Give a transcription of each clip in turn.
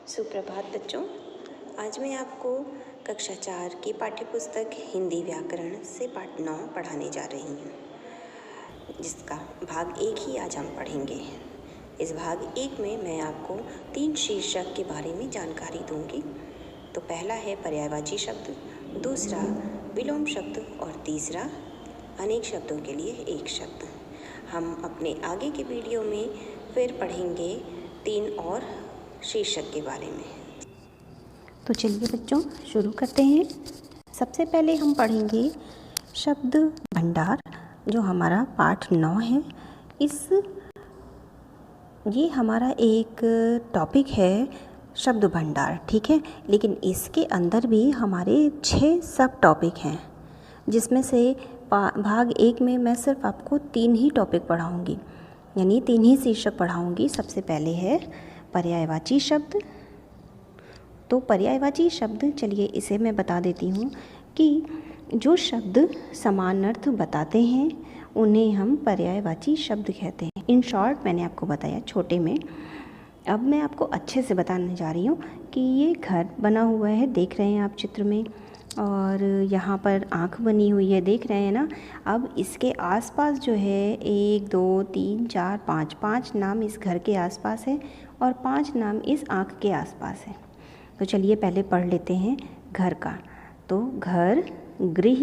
सुप्रभात बच्चों। आज मैं आपको कक्षा 4 की पाठ्यपुस्तक हिंदी व्याकरण से पाठ 9 पढ़ाने जा रही हूँ, जिसका भाग 1 ही आज हम पढ़ेंगे। इस भाग 1 में मैं आपको 3 शीर्षक के बारे में जानकारी दूंगी। तो पहला है पर्यायवाची शब्द, दूसरा विलोम शब्द और तीसरा अनेक शब्दों के लिए एक शब्द। हम अपने आगे के वीडियो में फिर पढ़ेंगे 3 और शीर्षक के बारे में। तो चलिए बच्चों शुरू करते हैं। सबसे पहले हम पढ़ेंगे शब्द भंडार, जो हमारा पाठ 9 है। ये हमारा एक टॉपिक है शब्द भंडार, ठीक है। लेकिन इसके अंदर भी हमारे 6 सब टॉपिक हैं, जिसमें से भाग 1 में मैं सिर्फ आपको 3 ही टॉपिक पढ़ाऊँगी, यानी 3 ही शीर्षक पढ़ाऊँगी। सबसे पहले है पर्यायवाची शब्द। तो पर्यायवाची शब्द, चलिए इसे मैं बता देती हूँ कि जो शब्द समान अर्थ बताते हैं उन्हें हम पर्यायवाची शब्द कहते हैं। इन शॉर्ट मैंने आपको बताया छोटे में। अब मैं आपको अच्छे से बताने जा रही हूँ कि ये घर बना हुआ है, देख रहे हैं आप चित्र में, और यहाँ पर आँख बनी हुई है, देख रहे हैं ना। अब इसके आसपास जो है 1 2 3 4 5 नाम इस घर के आसपास है और 5 नाम इस आँख के आसपास है। तो चलिए पहले पढ़ लेते हैं घर का। तो घर, गृह,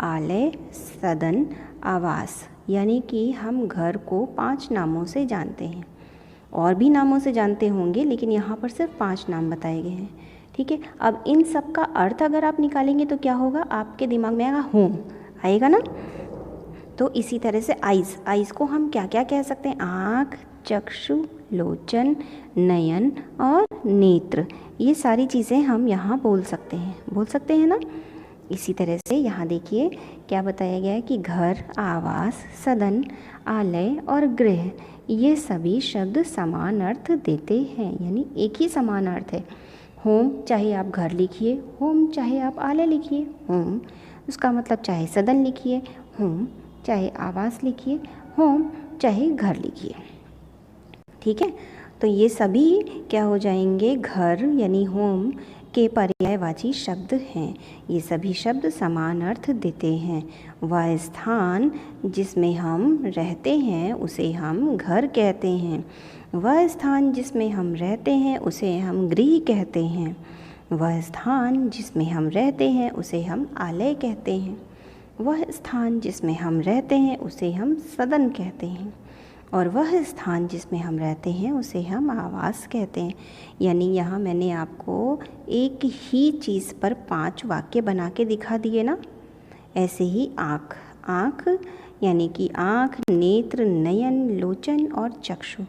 आलय, सदन, आवास, यानी कि हम घर को 5 नामों से जानते हैं। और भी नामों से जानते होंगे, लेकिन यहाँ पर सिर्फ 5 नाम बताए गए हैं, ठीक है। अब इन सब का अर्थ अगर आप निकालेंगे तो क्या होगा, आपके दिमाग में आएगा होम, आएगा ना। तो इसी तरह से आइज़ को हम क्या क्या कह सकते हैं, आँख, चक्षु, लोचन, नयन और नेत्र। ये सारी चीज़ें हम यहाँ बोल सकते हैं ना। इसी तरह से यहाँ देखिए क्या बताया गया है कि घर, आवास, सदन, आलय और गृह, ये सभी शब्द समान अर्थ देते हैं, यानी एक ही समान अर्थ है। होम चाहे आप घर लिखिए, होम चाहे आप आलय लिखिए, होम उसका मतलब चाहे सदन लिखिए, होम चाहे आवास लिखिए, होम चाहे घर लिखिए, ठीक है। तो ये सभी क्या हो जाएंगे, घर यानी होम के पर्यायवाची शब्द हैं। ये सभी शब्द समान अर्थ देते हैं। वह स्थान जिसमें हम रहते हैं उसे हम घर कहते हैं। वह स्थान जिसमें हम रहते हैं उसे हम गृह कहते हैं। वह स्थान जिसमें हम रहते हैं उसे हम आलय कहते हैं। वह स्थान जिसमें हम रहते हैं उसे हम सदन कहते हैं। और वह स्थान जिसमें हम रहते हैं उसे हम आवास कहते हैं। यानी यहाँ मैंने आपको एक ही चीज़ पर 5 वाक्य बना के दिखा दिए ना। ऐसे ही आँख यानी कि आँख, नेत्र, नयन, लोचन और चक्षु,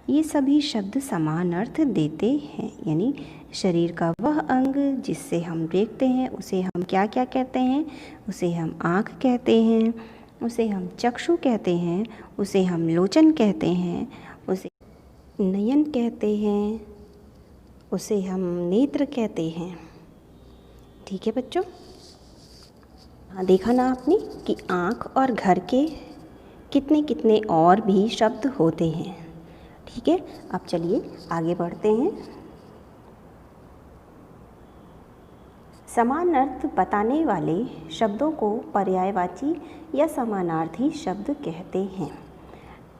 ये सभी शब्द समान अर्थ देते हैं। यानी शरीर का वह अंग जिससे हम देखते हैं उसे हम क्या क्या कहते हैं, उसे हम आँख कहते हैं, उसे हम चक्षु कहते हैं, उसे हम लोचन कहते हैं, उसे नयन कहते हैं, उसे हम नेत्र कहते हैं, ठीक है बच्चों। हाँ, देखा ना आपने कि आँख और घर के कितने कितने और भी शब्द होते हैं, ठीक है। अब चलिए आगे बढ़ते हैं। समान अर्थ बताने वाले शब्दों को पर्यायवाची या समानार्थी शब्द कहते हैं।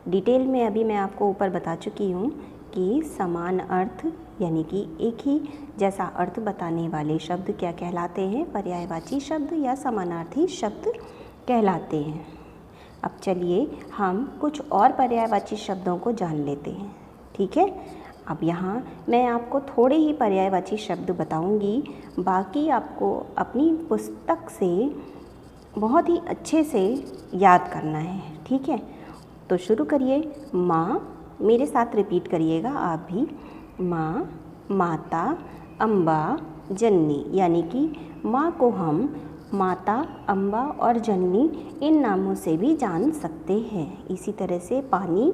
डिटेल में अभी मैं आपको ऊपर बता चुकी हूँ कि समान अर्थ यानी कि एक ही जैसा अर्थ बताने वाले शब्द क्या कहलाते हैं, पर्यायवाची शब्द या समानार्थी शब्द कहलाते हैं। अब चलिए हम कुछ और पर्यायवाची शब्दों को जान लेते हैं, ठीक है। अब यहाँ मैं आपको थोड़े ही पर्यायवाची शब्द बताऊंगी, बाकी आपको अपनी पुस्तक से बहुत ही अच्छे से याद करना है, ठीक है। तो शुरू करिए। माँ, मेरे साथ रिपीट करिएगा आप भी। माँ, माता, अम्बा, जननी, यानी कि माँ को हम माता, अम्बा और जननी इन नामों से भी जान सकते हैं। इसी तरह से पानी,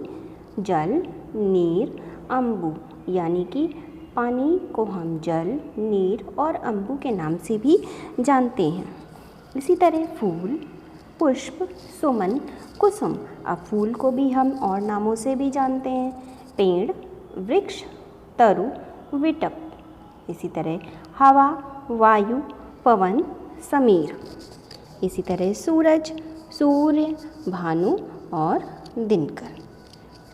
जल, नीर, अम्बु, यानी कि पानी को हम जल, नीर और अम्बु के नाम से भी जानते हैं। इसी तरह फूल, पुष्प, सुमन, कुसुम, अब फूल को भी हम और नामों से भी जानते हैं। पेड़, वृक्ष, तरु, विटप, इसी तरह हवा, वायु, पवन, समीर। इसी तरह सूरज, सूर्य, भानु और दिनकर।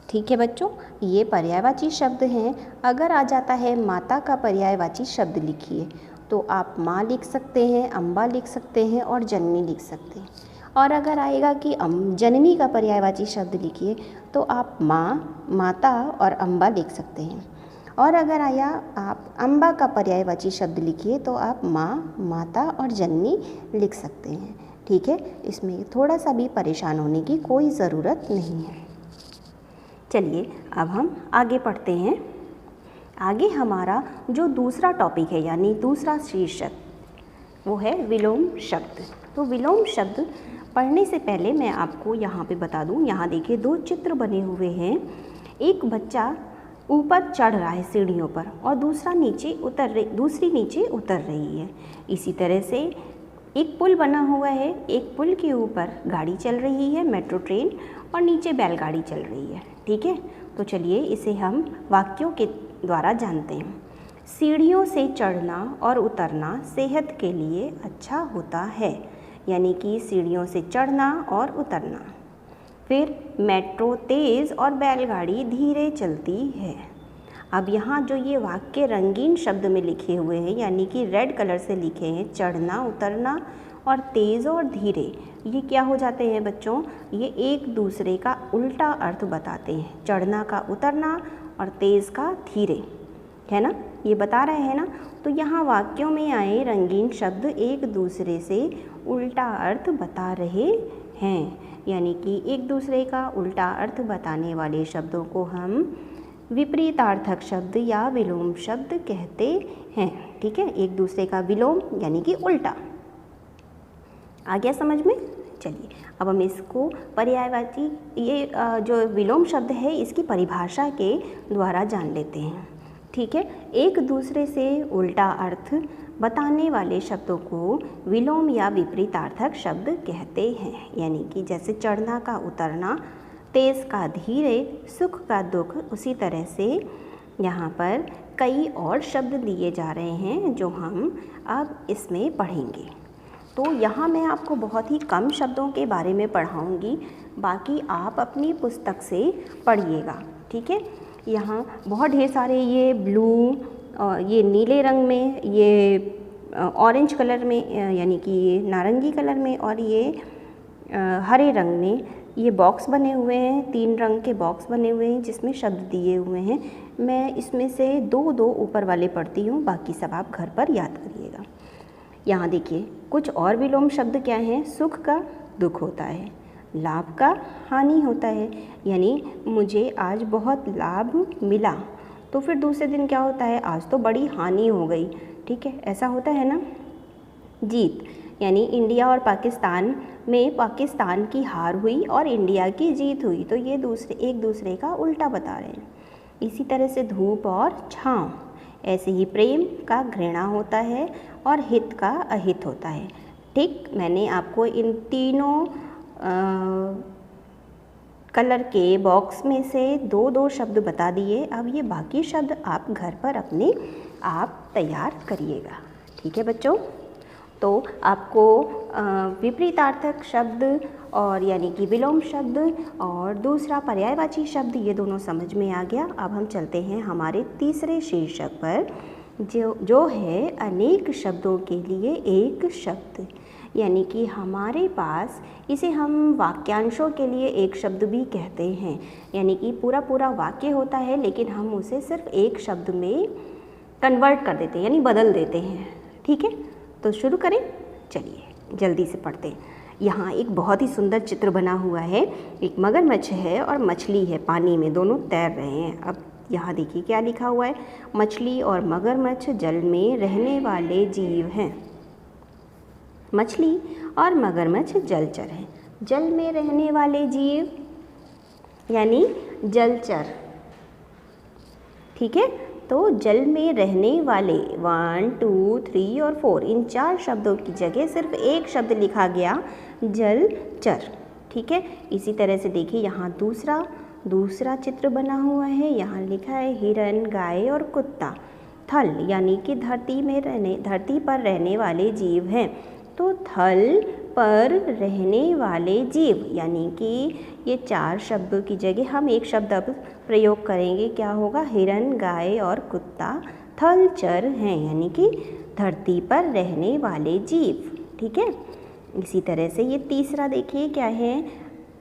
ठीक है बच्चों, ये पर्यायवाची शब्द हैं। अगर आ जाता है माता का पर्यायवाची शब्द लिखिए, तो आप माँ लिख सकते हैं, अम्बा लिख सकते हैं और जननी लिख सकते हैं। और अगर आएगा कि जननी का पर्यायवाची शब्द लिखिए, तो आप माँ, माता और अम्बा लिख सकते हैं। और अगर आया आप अम्बा का पर्यायवाची शब्द लिखिए, तो आप माँ, माता और जननी लिख सकते हैं। ठीक है, इसमें थोड़ा सा भी परेशान होने की कोई ज़रूरत नहीं है। चलिए अब हम आगे पढ़ते हैं। आगे हमारा जो दूसरा टॉपिक है, यानी दूसरा शीर्षक, वो है विलोम शब्द। तो विलोम शब्द पढ़ने से पहले मैं आपको यहाँ पे बता दूँ, यहाँ देखिए 2 चित्र बने हुए हैं। एक बच्चा ऊपर चढ़ रहा है सीढ़ियों पर और दूसरी नीचे उतर रही है। इसी तरह से एक पुल बना हुआ है, एक पुल के ऊपर गाड़ी चल रही है, मेट्रो ट्रेन, और नीचे बैलगाड़ी चल रही है। ठीक है, तो चलिए इसे हम वाक्यों के द्वारा जानते हैं। सीढ़ियों से चढ़ना और उतरना सेहत के लिए अच्छा होता है, यानी कि सीढ़ियों से चढ़ना और उतरना। फिर मेट्रो तेज़ और बैलगाड़ी धीरे चलती है। अब यहाँ जो ये वाक्य रंगीन शब्द में लिखे हुए हैं, यानी कि रेड कलर से लिखे हैं, चढ़ना, उतरना और तेज़ और धीरे, ये क्या हो जाते हैं बच्चों? ये एक दूसरे का उल्टा अर्थ बताते हैं। चढ़ना का उतरना और तेज़ का धीरे, है ना, ये बता रहे हैं ना। तो यहाँ वाक्यों में आए रंगीन शब्द एक दूसरे से उल्टा अर्थ बता रहे हैं, यानी कि एक दूसरे का उल्टा अर्थ बताने वाले शब्दों को हम विपरीतार्थक शब्द या विलोम शब्द कहते हैं। ठीक है, एक दूसरे का विलोम यानी कि उल्टा। आ गया समझ में? चलिए अब हम इसको पर्यायवाची, ये जो विलोम शब्द है, इसकी परिभाषा के द्वारा जान लेते हैं। ठीक है, एक दूसरे से उल्टा अर्थ बताने वाले शब्दों को विलोम या विपरीतार्थक शब्द कहते हैं। यानी कि जैसे चढ़ना का उतरना, तेज़ का धीरे, सुख का दुख, उसी तरह से यहाँ पर कई और शब्द दिए जा रहे हैं जो हम अब इसमें पढ़ेंगे। तो यहाँ मैं आपको बहुत ही कम शब्दों के बारे में पढ़ाऊँगी, बाकी आप अपनी पुस्तक से पढ़िएगा। ठीक है, यहाँ बहुत ढेर सारे ये ब्लू, ये नीले रंग में, ये ऑरेंज कलर में, यानी कि ये नारंगी कलर में, और ये हरे रंग में ये बॉक्स बने हुए हैं। 3 रंग के बॉक्स बने हुए हैं जिसमें शब्द दिए हुए हैं। मैं इसमें से 2 ऊपर वाले पढ़ती हूँ, बाकी सब आप घर पर याद करिएगा। यहाँ देखिए कुछ और विलोम शब्द क्या हैं? सुख का दुख होता है, लाभ का हानि होता है, यानी मुझे आज बहुत लाभ मिला, तो फिर दूसरे दिन क्या होता है? आज तो बड़ी हानि हो गई। ठीक है, ऐसा होता है ना। जीत, यानी इंडिया और पाकिस्तान में पाकिस्तान की हार हुई और इंडिया की जीत हुई, तो ये एक दूसरे का उल्टा बता रहे हैं। इसी तरह से धूप और छाँव, ऐसे ही प्रेम का घृणा होता है और हित का अहित होता है। ठीक, मैंने आपको इन तीनों कलर के बॉक्स में से 2 शब्द बता दिए। अब ये बाकी शब्द आप घर पर अपने आप तैयार करिएगा। ठीक है बच्चों, तो आपको विपरीतार्थक शब्द और यानी कि विलोम शब्द और दूसरा पर्यायवाची शब्द, ये दोनों समझ में आ गया। अब हम चलते हैं हमारे तीसरे शीर्षक पर, जो है अनेक शब्दों के लिए एक शब्द। यानी कि हमारे पास इसे हम वाक्यांशों के लिए एक शब्द भी कहते हैं, यानी कि पूरा वाक्य होता है लेकिन हम उसे सिर्फ एक शब्द में कन्वर्ट कर देते हैं, यानी बदल देते हैं। ठीक है, तो शुरू करें। चलिए जल्दी से पढ़ते हैं। यहाँ एक बहुत ही सुंदर चित्र बना हुआ है। एक मगरमच्छ है और मछली है, पानी में दोनों तैर रहे हैं। अब यहाँ देखिए क्या लिखा हुआ है, मछली और मगरमच्छ जल में रहने वाले जीव हैं। मछली और मगरमच्छ जलचर हैं। जल में रहने वाले जीव यानी जलचर। ठीक है, तो जल में रहने वाले 1, 2, 3 और 4, इन 4 शब्दों की जगह सिर्फ एक शब्द लिखा गया, जलचर। ठीक है, इसी तरह से देखिए यहाँ दूसरा चित्र बना हुआ है। यहाँ लिखा है हिरन, गाय और कुत्ता। थल यानी कि धरती पर रहने वाले जीव हैं। तो थल पर रहने वाले जीव यानी कि ये 4 शब्दों की जगह हम एक शब्द अब प्रयोग करेंगे। क्या होगा? हिरन, गाय और कुत्ता थलचर हैं यानी कि धरती पर रहने वाले जीव। ठीक है। इसी तरह से ये तीसरा देखिए क्या है?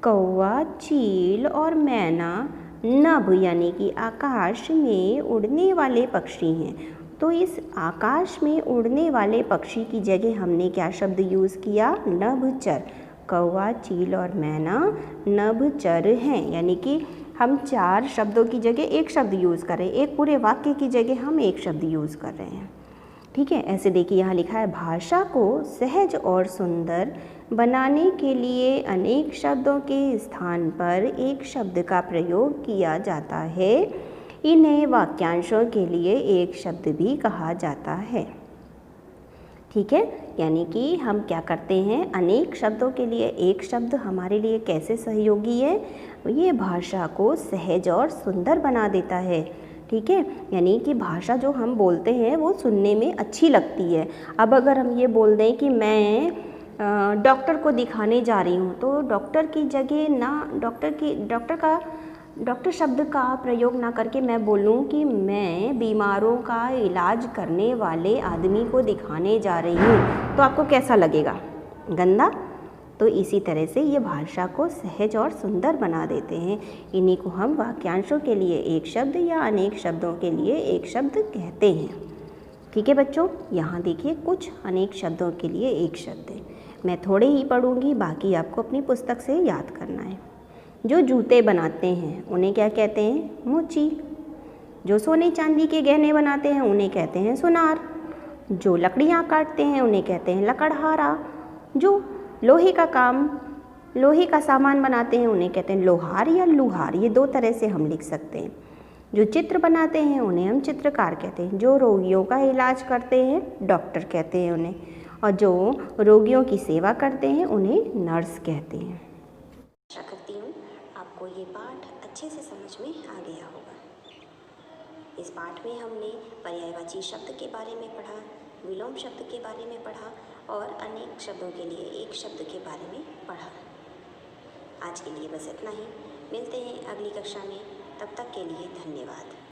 कौवा, चील और मैना नभ यानी कि आकाश में उड़ने वाले पक्षी हैं। तो इस आकाश में उड़ने वाले पक्षी की जगह हमने क्या शब्द यूज़ किया? नभचर। कौवा, चील और मैना नभचर हैं यानी कि हम 4 शब्दों की जगह एक शब्द यूज़ कर रहे हैं। एक पूरे वाक्य की जगह हम एक शब्द यूज़ कर रहे हैं। ठीक है। ऐसे देखिए यहाँ लिखा है, भाषा को सहज और सुंदर बनाने के लिए अनेक शब्दों के स्थान पर एक शब्द का प्रयोग किया जाता है। इन्हें वाक्यांशों के लिए एक शब्द भी कहा जाता है। ठीक है। यानी कि हम क्या करते हैं? अनेक शब्दों के लिए एक शब्द हमारे लिए कैसे सहयोगी है? ये भाषा को सहज और सुंदर बना देता है। ठीक है। यानी कि भाषा जो हम बोलते हैं वो सुनने में अच्छी लगती है। अब अगर हम ये बोल दें कि मैं डॉक्टर को दिखाने जा रही हूँ, तो डॉक्टर की जगह ना डॉक्टर शब्द का प्रयोग ना करके मैं बोलूँ कि मैं बीमारों का इलाज करने वाले आदमी को दिखाने जा रही हूँ, तो आपको कैसा लगेगा? गंदा। तो इसी तरह से ये भाषा को सहज और सुंदर बना देते हैं। इन्हीं को हम वाक्यांशों के लिए एक शब्द या अनेक शब्दों के लिए एक शब्द कहते हैं। ठीक है बच्चों, यहाँ देखिए कुछ अनेक शब्दों के लिए एक शब्द है। मैं थोड़े ही पढ़ूँगी, बाकी आपको अपनी पुस्तक से याद करना है। जो जूते बनाते हैं उन्हें क्या कहते हैं? मोची। जो सोने चांदी के गहने बनाते हैं उन्हें कहते हैं सुनार। जो लकड़ियाँ काटते हैं उन्हें कहते हैं लकड़हारा। जो लोहे का सामान बनाते हैं उन्हें कहते हैं लोहार या लुहार। ये 2 तरह से हम लिख सकते हैं। जो चित्र बनाते हैं उन्हें हम चित्रकार कहते हैं। जो रोगियों का इलाज करते हैं डॉक्टर कहते हैं उन्हें, और जो रोगियों की सेवा करते हैं उन्हें नर्स कहते हैं। आशा करती हूँ आपको ये पाठ अच्छे से समझ में आ गया होगा। इस पाठ में हमने पर्यायवाची शब्द के बारे में पढ़ा, विलोम शब्द के बारे में पढ़ा और अनेक शब्दों के लिए एक शब्द के बारे में पढ़ा। आज के लिए बस इतना ही। मिलते हैं अगली कक्षा में। तब तक के लिए धन्यवाद।